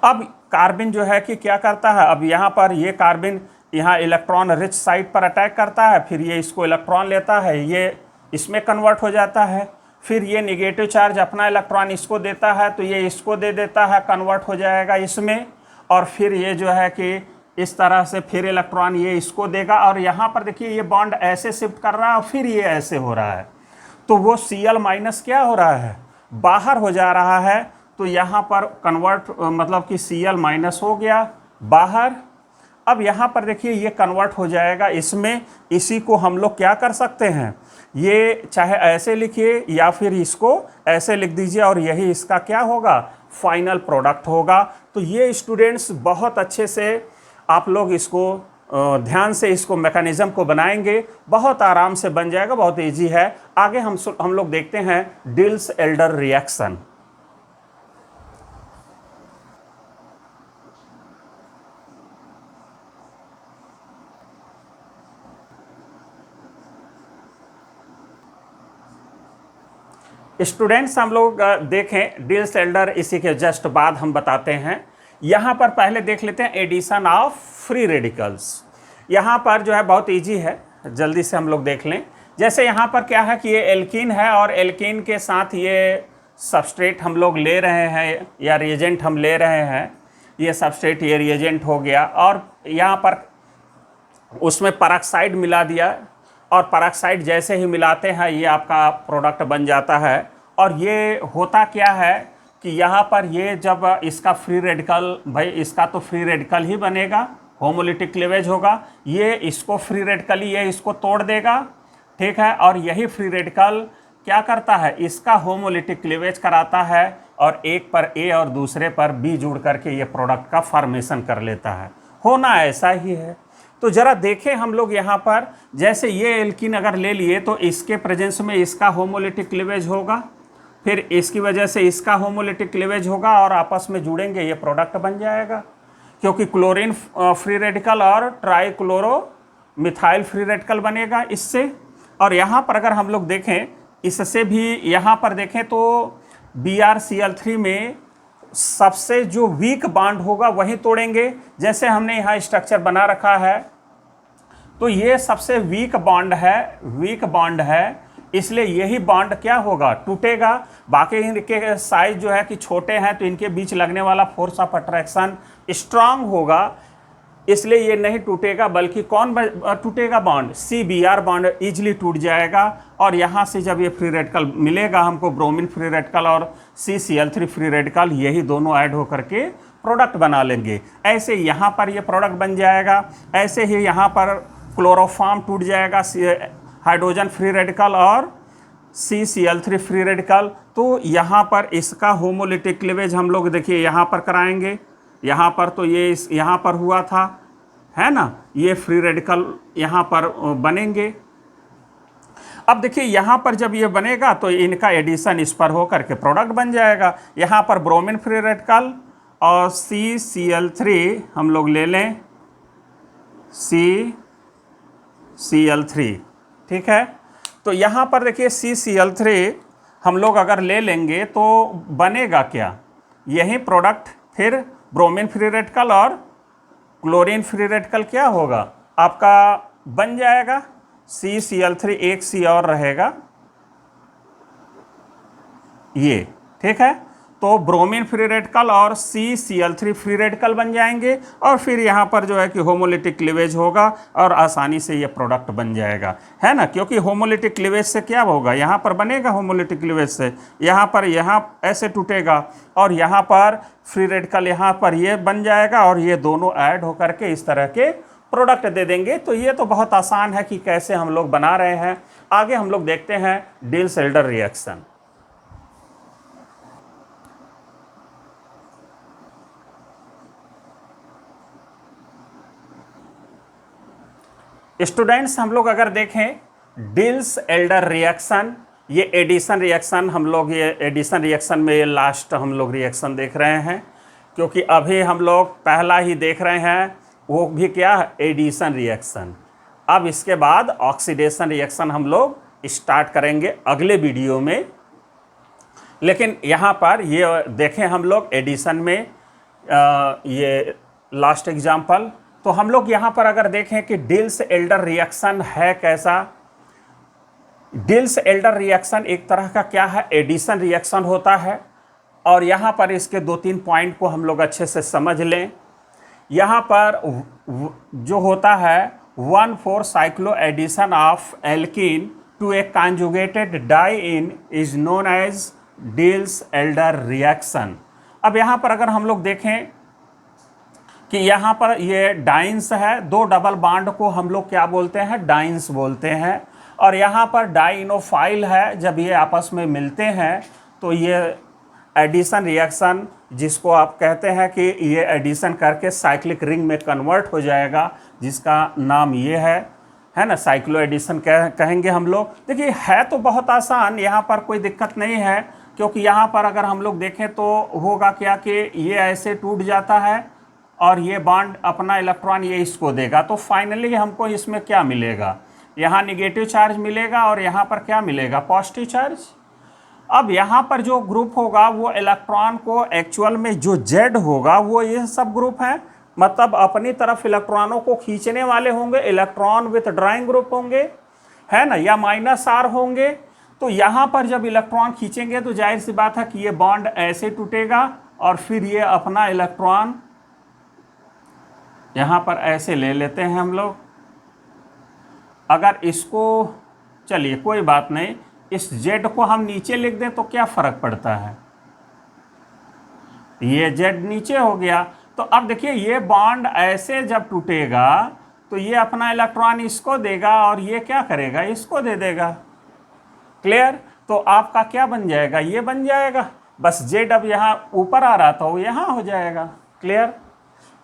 अब कार्बन जो है कि क्या करता है, अब यहाँ पर ये कार्बन यहाँ इलेक्ट्रॉन रिच साइड पर अटैक करता है, फिर ये इसको इलेक्ट्रॉन लेता है, ये इसमें कन्वर्ट हो जाता है, फिर ये नेगेटिव चार्ज अपना इलेक्ट्रॉन इसको देता है तो ये इसको दे देता है, कन्वर्ट हो जाएगा इसमें, और फिर ये जो है कि इस तरह से फिर इलेक्ट्रॉन ये इसको देगा। और यहाँ पर देखिए ये बॉन्ड ऐसे शिफ्ट कर रहा है और फिर ये ऐसे हो रहा है, तो वो Cl माइनस क्या हो रहा है, बाहर हो जा रहा है। तो यहाँ पर कन्वर्ट मतलब कि Cl माइनस हो गया बाहर। अब यहाँ पर देखिए ये कन्वर्ट हो जाएगा इसमें, इसी को हम लोग क्या कर सकते हैं, ये चाहे ऐसे लिखिए या फिर इसको ऐसे लिख दीजिए, और यही इसका क्या होगा, फाइनल प्रोडक्ट होगा। तो ये स्टूडेंट्स बहुत अच्छे से आप लोग इसको ध्यान से इसको मैकेनिज्म को बनाएंगे, बहुत आराम से बन जाएगा, बहुत इजी है। आगे हम लोग देखते हैं डिल्स एल्डर रिएक्शन। स्टूडेंट्स हम लोग देखें डिल्स एल्डर, इसी के जस्ट बाद हम बताते हैं। यहाँ पर पहले देख लेते हैं एडिशन ऑफ फ्री रेडिकल्स। यहाँ पर जो है बहुत इजी है, जल्दी से हम लोग देख लें। जैसे यहाँ पर क्या है कि ये एल्कीन है और एल्कीन के साथ ये सबस्ट्रेट हम लोग ले रहे हैं या रिएजेंट हम ले रहे हैं, ये सबस्ट्रेट ये रिएजेंट हो गया, और यहाँ पर उसमें पेरोक्साइड मिला दिया, और पेरोक्साइड जैसे ही मिलाते हैं ये आपका प्रोडक्ट बन जाता है। और ये होता क्या है कि यहाँ पर ये जब इसका फ्री रेडिकल, भाई इसका तो फ्री रेडिकल ही बनेगा, होमोलिटिक क्लीवेज होगा, ये इसको फ्री रेडिकल ये इसको तोड़ देगा, ठीक है, और यही फ्री रेडिकल क्या करता है, इसका होमोलिटिक क्लीवेज कराता है और एक पर A और दूसरे पर B जुड़ करके ये प्रोडक्ट का फॉर्मेशन कर लेता है। होना ऐसा ही है। तो ज़रा देखें हम लोग यहाँ पर, जैसे ये एल्कीन अगर ले लिए तो इसके प्रेजेंस में इसका होमोलिटिक क्लीवेज होगा, फिर इसकी वजह से इसका होमोलिटिक क्लीवेज होगा और आपस में जुड़ेंगे, ये प्रोडक्ट बन जाएगा, क्योंकि क्लोरीन फ्री रेडिकल और ट्राईक्लोरो मिथाइल फ्री रेडिकल बनेगा इससे। और यहाँ पर अगर हम लोग देखें, इससे भी यहाँ पर देखें तो BrCl3 में सबसे जो वीक बॉन्ड होगा वही तोड़ेंगे। जैसे हमने यहाँ स्ट्रक्चर बना रखा है, तो ये सबसे वीक बॉन्ड है, इसलिए यही बॉन्ड क्या होगा, टूटेगा। बाकी इनके साइज जो है कि छोटे हैं, तो इनके बीच लगने वाला फोर्स ऑफ अट्रैक्शन स्ट्रांग होगा, इसलिए ये नहीं टूटेगा। बल्कि कौन टूटेगा, बॉन्ड CBr बॉन्ड इजीली टूट जाएगा। और यहाँ से जब ये फ्री रेडिकल मिलेगा हमको, ब्रोमीन फ्री रेडिकल और CCl3 फ्री रेडिकल, यही दोनों ऐड होकर के प्रोडक्ट बना लेंगे। ऐसे यहाँ पर ये प्रोडक्ट बन जाएगा। ऐसे ही यहाँ पर क्लोरोफॉर्म टूट जाएगा, हाइड्रोजन फ्री रेडिकल और CCl3 फ्री रेडिकल। तो यहाँ पर इसका होमोलिटिक क्लीवेज हम लोग देखिए यहाँ पर कराएंगे। यहाँ पर तो ये यहाँ पर हुआ था, है ना, ये फ्री रेडिकल यहाँ पर बनेंगे। अब देखिए यहाँ पर जब ये बनेगा तो इनका एडिशन इस पर होकर के प्रोडक्ट बन जाएगा। यहाँ पर ब्रोमीन फ्री रेडिकल और CCl3 हम लोग ले लें, CCl3, ठीक है। तो यहाँ पर देखिए CCl3 हम लोग अगर ले लेंगे तो बनेगा क्या, यही प्रोडक्ट फिर ब्रोमीन फ्री रेडिकल और क्लोरीन फ्री रेडिकल क्या होगा आपका बन जाएगा। CCl3 एक C और रहेगा ये, ठीक है। तो ब्रोमीन फ्री रेडिकल और CCl3 फ्री रेडिकल बन जाएंगे और फिर यहाँ पर जो है कि होमोलिटिक क्लीवेज होगा और आसानी से ये प्रोडक्ट बन जाएगा, है ना। क्योंकि होमोलिटिक क्लीवेज से क्या होगा, यहाँ पर बनेगा होमोलिटिक क्लीवेज से, यहाँ पर यहाँ ऐसे टूटेगा और यहाँ पर फ्री रेडिकल यहाँ पर ये बन जाएगा और ये दोनों ऐड होकर के इस तरह के प्रोडक्ट दे देंगे। तो ये तो बहुत आसान है कि कैसे हम लोग बना रहे हैं। आगे हम लोग देखते हैं डिल्स-एल्डर रिएक्शन। स्टूडेंट्स, हम लोग अगर देखें डिल्स-एल्डर रिएक्शन, ये एडिशन रिएक्शन, हम लोग ये एडिशन रिएक्शन में ये लास्ट हम लोग रिएक्शन देख रहे हैं, क्योंकि अभी हम लोग पहला ही देख रहे हैं, वो भी क्या, एडिशन रिएक्शन। अब इसके बाद ऑक्सीडेशन रिएक्शन हम लोग स्टार्ट करेंगे अगले वीडियो में। लेकिन यहाँ पर ये देखें हम लोग एडिशन में ये लास्ट एग्जाम्पल। तो हम लोग यहाँ पर अगर देखें कि डिल्स-एल्डर रिएक्शन है कैसा। डिल्स-एल्डर रिएक्शन एक तरह का क्या है, एडिशन रिएक्शन होता है। और यहाँ पर इसके 2-3 पॉइंट को हम लोग अच्छे से समझ लें। यहाँ पर जो होता है 1,4 cyclo addition of alkene to a conjugated diene is known as Diels Alder reaction. अब यहाँ पर अगर हम लोग देखें कि यहाँ पर ये डाइन्स है, 2 डबल बॉन्ड को हम लोग क्या बोलते हैं, डाइन्स बोलते हैं। और यहाँ पर डाइनोफाइल है, जब ये आपस में मिलते हैं तो ये एडिशन रिएक्शन, जिसको आप कहते हैं कि ये एडिशन करके साइक्लिक रिंग में कन्वर्ट हो जाएगा, जिसका नाम ये है ना, साइक्लो एडिशन कहेंगे हम लोग। देखिए है तो बहुत आसान, यहाँ पर कोई दिक्कत नहीं है, क्योंकि यहाँ पर अगर हम लोग देखें तो होगा क्या कि ये ऐसे टूट जाता है और ये बॉन्ड अपना इलेक्ट्रॉन ये इसको देगा। तो फाइनली हमको इसमें क्या मिलेगा, यहाँ निगेटिव चार्ज मिलेगा और यहाँ पर क्या मिलेगा, पॉजिटिव चार्ज। अब यहाँ पर जो ग्रुप होगा वो इलेक्ट्रॉन को एक्चुअल में जो Z होगा वो ये सब ग्रुप है, मतलब अपनी तरफ इलेक्ट्रॉनों को खींचने वाले होंगे, इलेक्ट्रॉन विथ ड्राइंग ग्रुप होंगे, है ना, या -R होंगे। तो यहाँ पर जब इलेक्ट्रॉन खींचेंगे तो जाहिर सी बात है कि ये बॉन्ड ऐसे टूटेगा और फिर ये अपना इलेक्ट्रॉन यहाँ पर ऐसे ले लेते हैं हम लोग। अगर इसको, चलिए कोई बात नहीं, इस Z को हम नीचे लिख दें तो क्या फ़र्क पड़ता है, ये Z नीचे हो गया। तो अब देखिए ये बॉन्ड ऐसे जब टूटेगा तो ये अपना इलेक्ट्रॉन इसको देगा और ये क्या करेगा, इसको दे देगा। क्लियर। तो आपका क्या बन जाएगा, ये बन जाएगा। बस Z अब यहाँ ऊपर आ रहा था वो यहाँ हो जाएगा। क्लियर।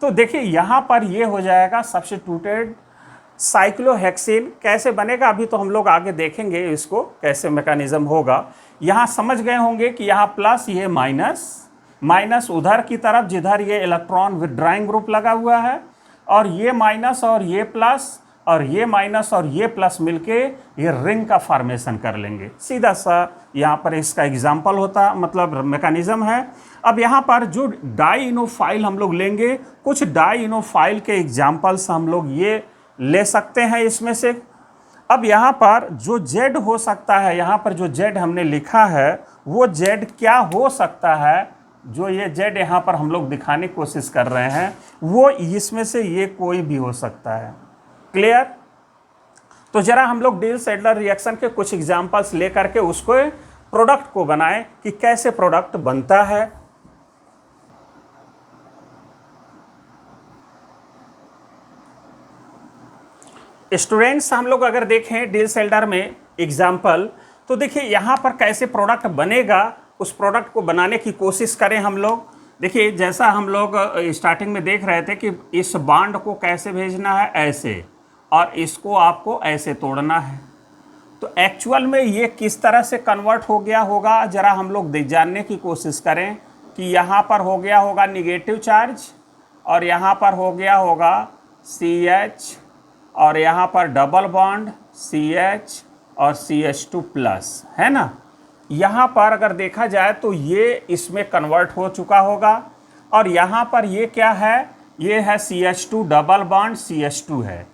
तो देखिए यहाँ पर ये हो जाएगा सब्स्टिट्यूटेड साइक्लोहेक्सिन। कैसे बनेगा अभी तो हम लोग आगे देखेंगे इसको कैसे मैकेनिज्म होगा। यहाँ समझ गए होंगे कि यहाँ प्लस, ये माइनस उधर की तरफ जिधर ये इलेक्ट्रॉन विथड्राइंग ग्रुप लगा हुआ है, और ये माइनस और ये प्लस और ये माइनस और ये प्लस मिलके ये रिंग का फॉर्मेशन कर लेंगे। सीधा सा यहाँ पर इसका एग्जाम्पल होता, मतलब मैकेनिज्म है। अब यहाँ पर जो डाइइनोफाइल हम लोग लेंगे, कुछ डाइइनोफाइल के एग्जाम्पल्स हम लोग ये ले सकते हैं इसमें से। अब यहाँ पर जो Z हो सकता है, यहाँ पर जो Z हमने लिखा है वो Z क्या हो सकता है, जो ये Z यहाँ पर हम लोग दिखाने की कोशिश कर रहे हैं वो इसमें से ये कोई भी हो सकता है। क्लियर? तो जरा हम लोग डिल्स एडलर रिएक्शन के कुछ एग्जांपल्स लेकर के उसको प्रोडक्ट को बनाएं कि कैसे प्रोडक्ट बनता है। स्टूडेंट्स, हम लोग अगर देखें डिल्स एडलर में एग्जांपल, तो देखिए यहाँ पर कैसे प्रोडक्ट बनेगा, उस प्रोडक्ट को बनाने की कोशिश करें हम लोग। देखिए जैसा हम लोग स्टार्टिंग में देख रहे थे कि इस बॉन्ड को कैसे भेजना है, ऐसे, और इसको आपको ऐसे तोड़ना है। तो एक्चुअल में ये किस तरह से कन्वर्ट हो गया होगा, जरा हम लोग जानने की कोशिश करें कि यहाँ पर हो गया होगा निगेटिव चार्ज और यहाँ पर हो गया होगा CH और यहाँ पर डबल बॉन्ड CH और CH2 प्लस, है ना। यहाँ पर अगर देखा जाए तो ये इसमें कन्वर्ट हो चुका होगा और यहाँ पर ये क्या है, ये है CH2 डबल बॉन्ड CH2 है।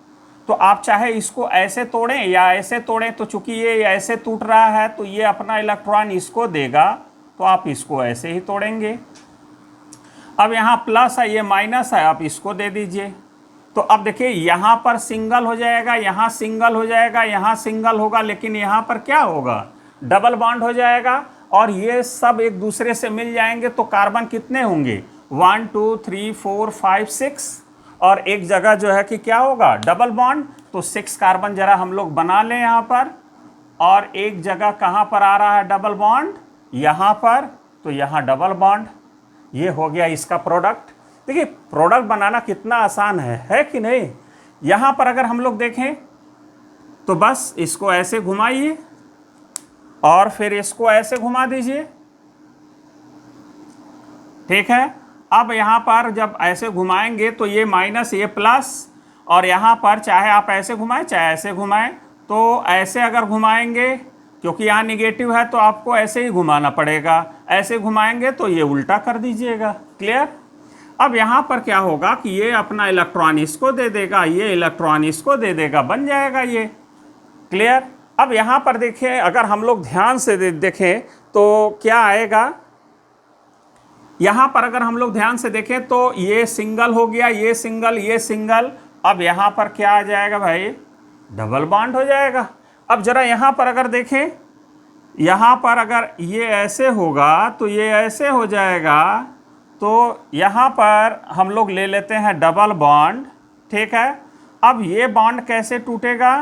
तो आप चाहे इसको ऐसे तोड़ें या ऐसे तोड़ें, तो चूंकि ये ऐसे टूट रहा है तो ये अपना इलेक्ट्रॉन इसको देगा, तो आप इसको ऐसे ही तोड़ेंगे। अब यहाँ प्लस है, ये माइनस है, आप इसको दे दीजिए। तो अब देखिए यहाँ पर सिंगल हो जाएगा, यहाँ सिंगल हो जाएगा, यहाँ सिंगल होगा, लेकिन यहाँ पर क्या होगा, डबल बॉन्ड हो जाएगा और ये सब एक दूसरे से मिल जाएंगे। तो कार्बन कितने होंगे, 1 2 3 4 5 6, और एक जगह जो है कि क्या होगा, डबल बॉन्ड। तो 6 कार्बन जरा हम लोग बना लें यहाँ पर, और एक जगह कहाँ पर आ रहा है डबल बॉन्ड, यहाँ पर, तो यहाँ डबल बॉन्ड। ये हो गया इसका प्रोडक्ट। देखिए प्रोडक्ट बनाना कितना आसान है कि नहीं। यहाँ पर अगर हम लोग देखें तो बस इसको ऐसे घुमाइए और फिर इसको ऐसे घुमा दीजिए, ठीक है। अब यहाँ पर जब ऐसे घुमाएंगे तो ये माइनस, ये प्लस, और यहाँ पर चाहे आप ऐसे घुमाएं चाहे ऐसे घुमाएं। तो ऐसे अगर घुमाएंगे, क्योंकि यहाँ निगेटिव है तो आपको ऐसे ही घुमाना पड़ेगा, ऐसे घुमाएंगे तो ये उल्टा कर दीजिएगा। क्लियर? अब यहाँ पर क्या होगा कि ये अपना इलेक्ट्रॉन इसको दे देगा, ये इलेक्ट्रॉन इसको दे देगा, बन जाएगा ये। क्लियर? अब यहाँ पर देखिए, अगर हम लोग ध्यान से देखें तो क्या आएगा, यहाँ पर अगर हम लोग ध्यान से देखें तो ये सिंगल हो गया, ये सिंगल, ये सिंगल। अब यहाँ पर क्या आ जाएगा भाई, डबल बॉन्ड हो जाएगा। अब जरा यहाँ पर अगर देखें, यहाँ पर अगर ये ऐसे होगा तो ये ऐसे हो जाएगा। तो यहाँ पर हम लोग ले लेते हैं डबल बॉन्ड, ठीक है। अब ये बॉन्ड कैसे टूटेगा,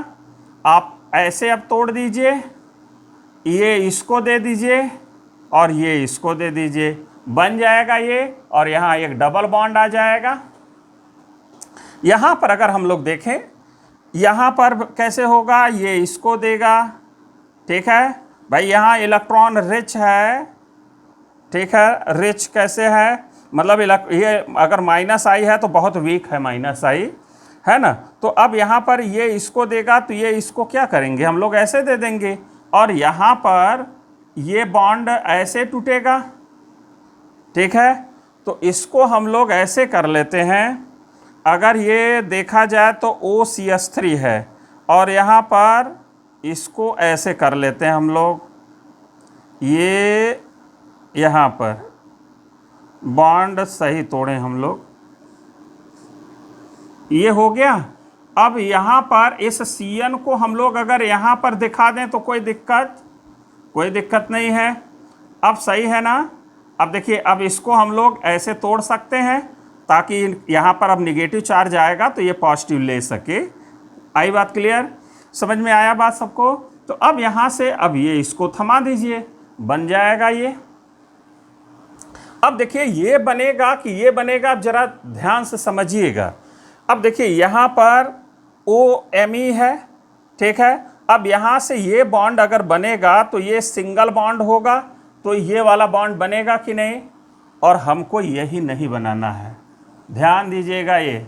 आप ऐसे अब तोड़ दीजिए, ये इसको दे दीजिए और ये इसको दे दीजिए, बन जाएगा ये, और यहाँ एक डबल बॉन्ड आ जाएगा। यहाँ पर अगर हम लोग देखें, यहाँ पर कैसे होगा, ये इसको देगा, ठीक है भाई। यहाँ इलेक्ट्रॉन रिच है, ठीक है। रिच कैसे है, मतलब ये अगर माइनस आई है तो बहुत वीक है माइनस आई, है ना। तो अब यहाँ पर ये इसको देगा तो ये इसको क्या करेंगे, हम लोग ऐसे दे देंगे, और यहाँ पर ये बॉन्ड ऐसे टूटेगा, ठीक है। तो इसको हम लोग ऐसे कर लेते हैं। अगर ये देखा जाए तो OCH3 है, और यहाँ पर इसको ऐसे कर लेते हैं हम लोग, ये यहाँ पर बॉन्ड सही तोड़े हम लोग, ये हो गया। अब यहाँ पर इस CN को हम लोग अगर यहाँ पर दिखा दें तो कोई दिक्कत नहीं है। अब सही है ना। अब देखिए, अब इसको हम लोग ऐसे तोड़ सकते हैं ताकि यहाँ पर अब निगेटिव चार्ज आएगा तो ये पॉजिटिव ले सके। आई बात क्लियर, समझ में आया बात सबको। तो अब यहाँ से अब ये इसको थमा दीजिए, बन जाएगा ये। अब देखिए ये बनेगा कि ये बनेगा, अब जरा ध्यान से समझिएगा। अब देखिए यहाँ पर OMe है, ठीक है। अब यहाँ से ये बॉन्ड अगर बनेगा तो ये सिंगल बॉन्ड होगा, तो ये वाला बॉन्ड बनेगा कि नहीं, और हमको यही नहीं बनाना है। ध्यान दीजिएगा, ये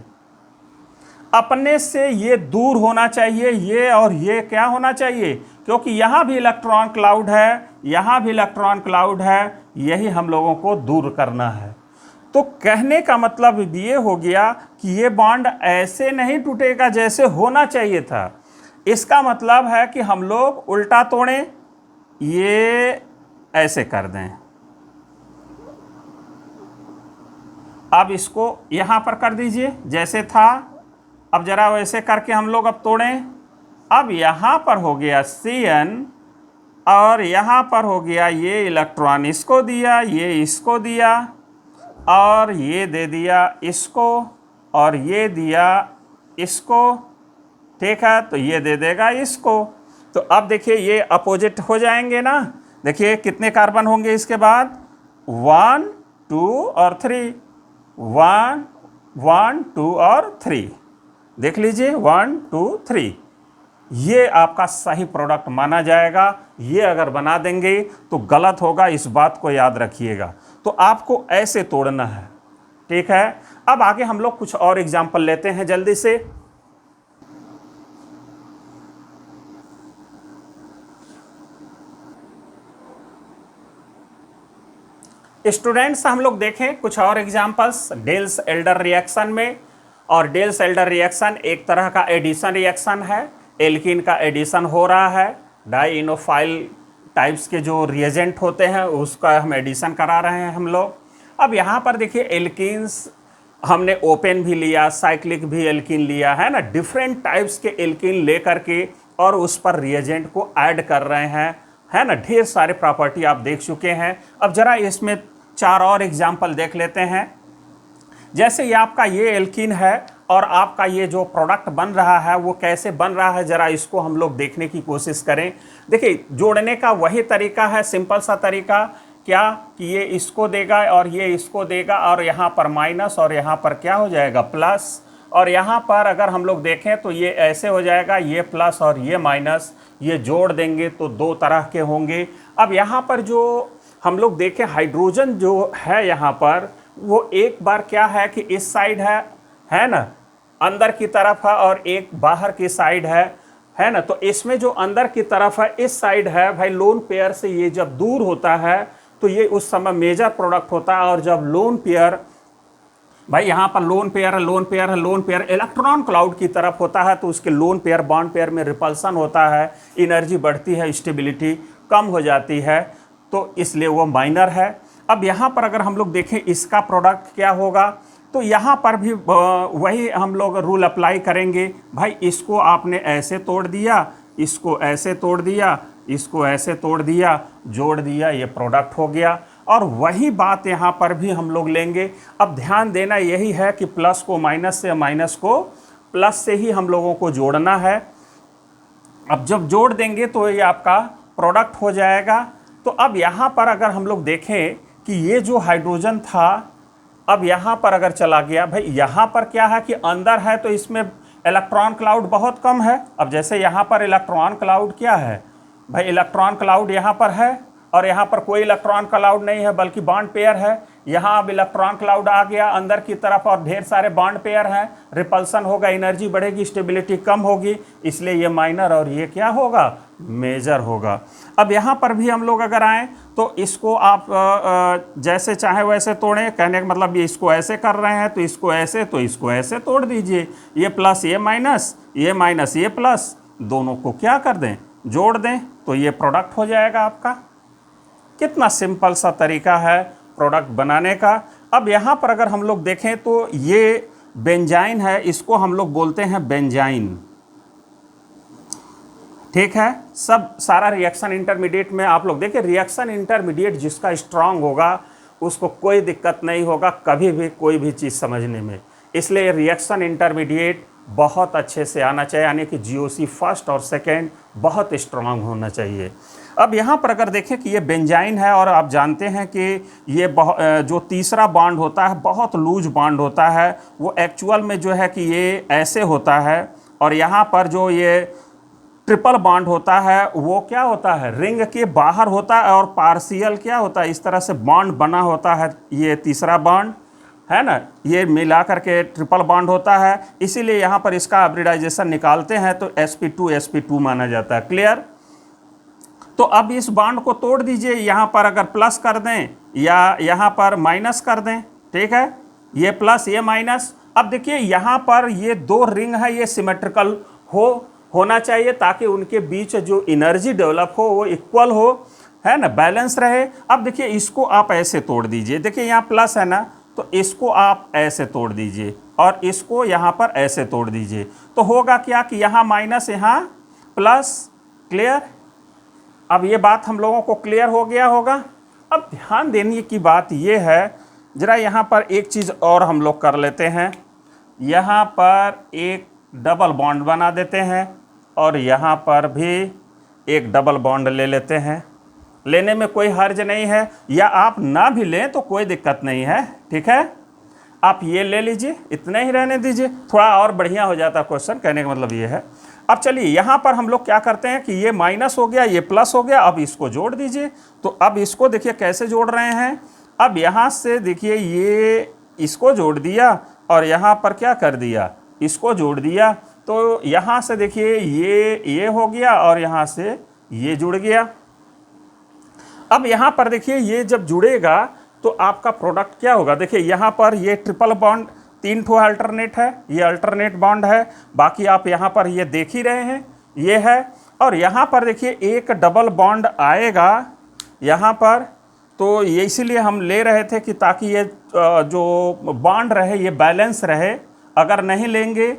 अपने से ये दूर होना चाहिए, ये और ये क्या होना चाहिए, क्योंकि यहाँ भी इलेक्ट्रॉन क्लाउड है, यहाँ भी इलेक्ट्रॉन क्लाउड है, यही हम लोगों को दूर करना है। तो कहने का मतलब ये हो गया कि ये बॉन्ड ऐसे नहीं टूटेगा जैसे होना चाहिए था, इसका मतलब है कि हम लोग उल्टा तोड़ें, ये ऐसे कर दें। अब इसको यहां पर कर दीजिए जैसे था, अब जरा वैसे करके हम लोग अब तोड़ें। अब यहां पर हो गया Cn और यहां पर हो गया ये इलेक्ट्रॉन इसको दिया, ये इसको दिया और ये दे दिया इसको और ये दिया इसको, ठीक है, तो ये दे देगा इसको। तो अब देखिए ये अपोजिट हो जाएंगे ना। देखिए कितने कार्बन होंगे इसके बाद, 1 2 और 3, 1 1 2 और 3, देख लीजिए 1 2 3, ये आपका सही प्रोडक्ट माना जाएगा। ये अगर बना देंगे तो गलत होगा, इस बात को याद रखिएगा। तो आपको ऐसे तोड़ना है, ठीक है। अब आगे हम लोग कुछ और एग्जाम्पल लेते हैं जल्दी से। स्टूडेंट्स हम लोग देखें कुछ और एग्जाम्पल्स डेल्स एल्डर रिएक्शन में। और डेल्स एल्डर रिएक्शन एक तरह का एडिशन रिएक्शन है, एल्कीन का एडिशन हो रहा है, डाइइनोफाइल टाइप्स के जो रिएजेंट होते हैं उसका हम एडिशन करा रहे हैं हम लोग। अब यहाँ पर देखिए एल्कीन्स हमने ओपेन भी लिया, साइक्लिक भी एल्कीन लिया है ना, डिफरेंट टाइप्स के एल्कीन ले करके और उस पर रिएजेंट को ऐड कर रहे हैं, है ना। ढेर सारे प्रॉपर्टी आप देख चुके हैं। अब जरा इसमें 4 और एग्जाम्पल देख लेते हैं। जैसे ये आपका ये एल्कीन है और आपका ये जो प्रोडक्ट बन रहा है वो कैसे बन रहा है, जरा इसको हम लोग देखने की कोशिश करें। देखिए जोड़ने का वही तरीका है, सिंपल सा तरीका, क्या कि ये इसको देगा और ये इसको देगा और यहाँ पर माइनस और यहाँ पर क्या हो जाएगा प्लस, और यहाँ पर अगर हम लोग देखें तो ये ऐसे हो जाएगा, ये प्लस और ये माइनस, ये जोड़ देंगे तो 2 तरह के होंगे। अब यहाँ पर जो हम लोग देखें हाइड्रोजन जो है यहाँ पर वो एक बार क्या है कि इस साइड है ना, अंदर की तरफ है और एक बाहर की साइड है ना। तो इसमें जो अंदर की तरफ है इस साइड है भाई, लोन पेयर से ये जब दूर होता है तो ये उस समय मेजर प्रोडक्ट होता है। और जब लोन पेयर भाई यहाँ पर लोन पेयर है, लोन पेयर है, लोन पेयर इलेक्ट्रॉन क्लाउड की तरफ होता है तो उसके लोन पेयर बॉन्ड पेयर में रिपल्सन होता है, एनर्जी बढ़ती है, स्टेबिलिटी कम हो जाती है, तो इसलिए वो माइनर है। अब यहाँ पर अगर हम लोग देखें इसका प्रोडक्ट क्या होगा, तो यहाँ पर भी वही हम लोग रूल अप्लाई करेंगे। भाई इसको आपने ऐसे तोड़ दिया, इसको ऐसे तोड़ दिया, इसको ऐसे तोड़ दिया, जोड़ दिया, ये प्रोडक्ट हो गया। और वही बात यहाँ पर भी हम लोग लेंगे। अब ध्यान देना यही है कि प्लस को माइनस से, माइनस को प्लस से ही हम लोगों को जोड़ना है। अब जब जोड़ देंगे तो ये आपका प्रोडक्ट हो जाएगा। तो अब यहाँ पर अगर हम लोग देखें कि ये जो हाइड्रोजन था अब यहाँ पर अगर चला गया, भाई यहाँ पर क्या है कि अंदर है तो इसमें इलेक्ट्रॉन क्लाउड बहुत कम है। अब जैसे यहाँ पर इलेक्ट्रॉन क्लाउड क्या है भाई, इलेक्ट्रॉन क्लाउड यहाँ पर है और यहाँ पर कोई इलेक्ट्रॉन क्लाउड नहीं है बल्कि बॉन्ड पेयर है। यहाँ अब इलेक्ट्रॉन क्लाउड आ गया अंदर की तरफ और ढेर सारे बॉन्ड पेयर हैं, रिपल्सन होगा, एनर्जी बढ़ेगी, स्टेबिलिटी कम होगी, इसलिए ये माइनर और ये क्या होगा मेजर होगा। अब यहाँ पर भी हम लोग अगर आएँ तो इसको आप जैसे चाहे वैसे तोड़ें, कहने का मतलब ये इसको ऐसे कर रहे हैं तो इसको ऐसे, तो इसको ऐसे तोड़ दीजिए। ये प्लस ये माइनस, ये माइनस ये प्लस, दोनों को क्या कर दें जोड़ दें तो ये प्रोडक्ट हो जाएगा आपका। कितना सिंपल सा तरीका है प्रोडक्ट बनाने का। अब यहाँ पर अगर हम लोग देखें तो ये बेंजाइन है, इसको हम लोग बोलते हैं बेंजाइन, ठीक है। सब सारा रिएक्शन इंटरमीडिएट में आप लोग देखिए, रिएक्शन इंटरमीडिएट जिसका स्ट्रांग होगा उसको कोई दिक्कत नहीं होगा कभी भी कोई भी चीज़ समझने में, इसलिए रिएक्शन इंटरमीडिएट बहुत अच्छे से आना चाहिए, यानी कि जीओसी फर्स्ट और सेकेंड बहुत स्ट्रांग होना चाहिए। अब यहाँ पर अगर देखें कि ये बेंजाइन है और आप जानते हैं कि ये जो तीसरा बॉन्ड होता है बहुत लूज बॉन्ड होता है, वो एक्चुअल में जो है कि ये ऐसे होता है, और यहाँ पर जो ये ट्रिपल बॉन्ड होता है वो क्या होता है रिंग के बाहर होता है, और पार्शियल क्या होता है इस तरह से बॉन्ड बना होता है, ये तीसरा बॉन्ड है ना, ये मिला करके ट्रिपल बॉन्ड होता है, इसीलिए यहाँ पर इसका हाइब्रिडाइजेशन निकालते हैं तो sp2 माना जाता है। क्लियर। तो अब इस बॉन्ड को तोड़ दीजिए, यहाँ पर अगर प्लस कर दें या यहाँ पर माइनस कर दें, ठीक है, ये प्लस ये माइनस। अब देखिए यहाँ पर ये 2 रिंग है, ये सिमेट्रिकल हो होना चाहिए ताकि उनके बीच जो एनर्जी डेवलप हो वो इक्वल हो, है ना, बैलेंस रहे। अब देखिए इसको आप ऐसे तोड़ दीजिए, देखिए यहाँ प्लस है ना, तो इसको आप ऐसे तोड़ दीजिए और इसको यहाँ पर ऐसे तोड़ दीजिए, तो होगा क्या कि यहाँ माइनस यहाँ प्लस। क्लियर? अब ये बात हम लोगों को क्लियर हो गया होगा। अब ध्यान देने की बात ये है, जरा यहाँ पर एक चीज़ और हम लोग कर लेते हैं, यहाँ पर एक डबल बॉन्ड बना देते हैं और यहाँ पर भी एक डबल बॉन्ड ले लेते हैं। लेने में कोई हर्ज नहीं है, या आप ना भी लें तो कोई दिक्कत नहीं है, ठीक है। आप ये ले लीजिए, इतना ही रहने दीजिए, थोड़ा और बढ़िया हो जाता क्वेश्चन, कहने का मतलब ये है। अब चलिए यहाँ पर हम लोग क्या करते हैं कि ये माइनस हो गया, ये प्लस हो गया, अब इसको जोड़ दीजिए। तो अब इसको देखिए कैसे जोड़ रहे हैं, अब यहाँ से देखिए ये इसको जोड़ दिया और यहाँ पर क्या कर दिया, इसको जोड़ दिया। तो यहाँ से देखिए ये हो गया और यहाँ से ये जुड़ गया। अब यहाँ पर देखिए ये जब जुड़ेगा तो आपका प्रोडक्ट क्या होगा, देखिए यहाँ पर ये ट्रिपल बॉन्ड, 3 ठो अल्टरनेट है, ये अल्टरनेट बॉन्ड है, बाकी आप यहाँ पर ये देख ही रहे हैं, ये है। और यहाँ पर देखिए एक डबल बॉन्ड आएगा यहाँ पर, तो ये इसीलिए हम ले रहे थे कि ताकि ये जो बॉन्ड रहे ये बैलेंस रहे। अगर नहीं लेंगे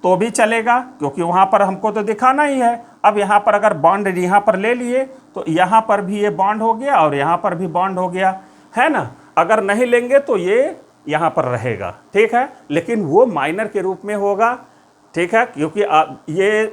तो भी चलेगा, क्योंकि वहाँ पर हमको तो दिखाना ही है। अब यहाँ पर अगर बॉन्ड यहाँ पर ले लिए तो यहाँ पर भी ये बॉन्ड हो गया और यहाँ पर भी बॉन्ड हो गया, है ना। अगर नहीं लेंगे तो ये यहाँ पर रहेगा, ठीक है, लेकिन वो माइनर के रूप में होगा, ठीक है, क्योंकि ये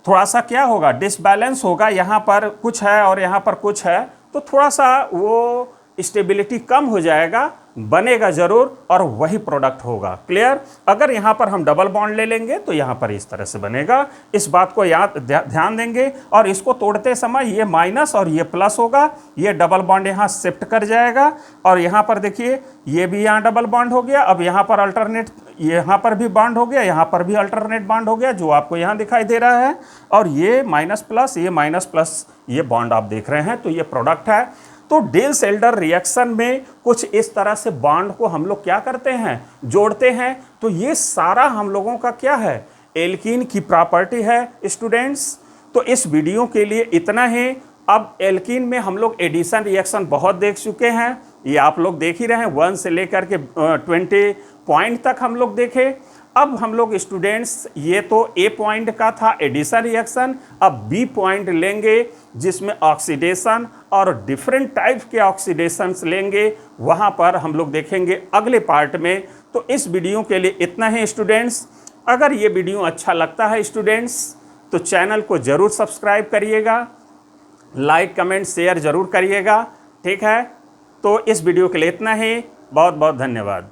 थोड़ा सा क्या होगा, डिसबैलेंस होगा, यहाँ पर कुछ है और यहाँ पर कुछ है, तो थोड़ा सा वो स्टेबिलिटी कम हो जाएगा, बनेगा ज़रूर और वही प्रोडक्ट होगा। क्लियर? अगर यहाँ पर हम डबल बॉन्ड ले लेंगे तो यहाँ पर इस तरह से बनेगा, इस बात को याद ध्यान देंगे। और इसको तोड़ते समय ये माइनस और ये प्लस होगा, ये डबल बॉन्ड यहाँ शिफ्ट कर जाएगा और यहाँ पर देखिए ये भी यहाँ डबल बॉन्ड हो गया। अब यहाँ पर अल्टरनेट, यहाँ पर भी बॉन्ड हो गया, यहाँ पर भी अल्टरनेट बॉन्ड हो गया, जो आपको यहाँ दिखाई दे रहा है। और ये माइनस प्लस, ये माइनस प्लस, ये बॉन्ड आप देख रहे हैं, तो ये प्रोडक्ट है। तो डिल्स-एल्डर रिएक्शन में कुछ इस तरह से बॉन्ड को हम लोग क्या करते हैं, जोड़ते हैं। तो ये सारा हम लोगों का क्या है, एल्कीन की प्रॉपर्टी है स्टूडेंट्स। तो इस वीडियो के लिए इतना ही। अब एल्कीन में हम लोग एडिशन रिएक्शन बहुत देख चुके हैं, ये आप लोग देख ही रहे हैं, 1 से लेकर के 20 पॉइंट तक हम लोग देखे। अब हम लोग स्टूडेंट्स, ये तो ए पॉइंट का था एडिशन रिएक्शन, अब बी पॉइंट लेंगे जिसमें ऑक्सीडेशन और डिफरेंट टाइप के ऑक्सीडेशंस लेंगे, वहाँ पर हम लोग देखेंगे अगले पार्ट में। तो इस वीडियो के लिए इतना ही स्टूडेंट्स। अगर ये वीडियो अच्छा लगता है स्टूडेंट्स तो चैनल को ज़रूर सब्सक्राइब करिएगा, लाइक कमेंट शेयर ज़रूर करिएगा, ठीक है। तो इस वीडियो के लिए इतना ही, बहुत बहुत धन्यवाद।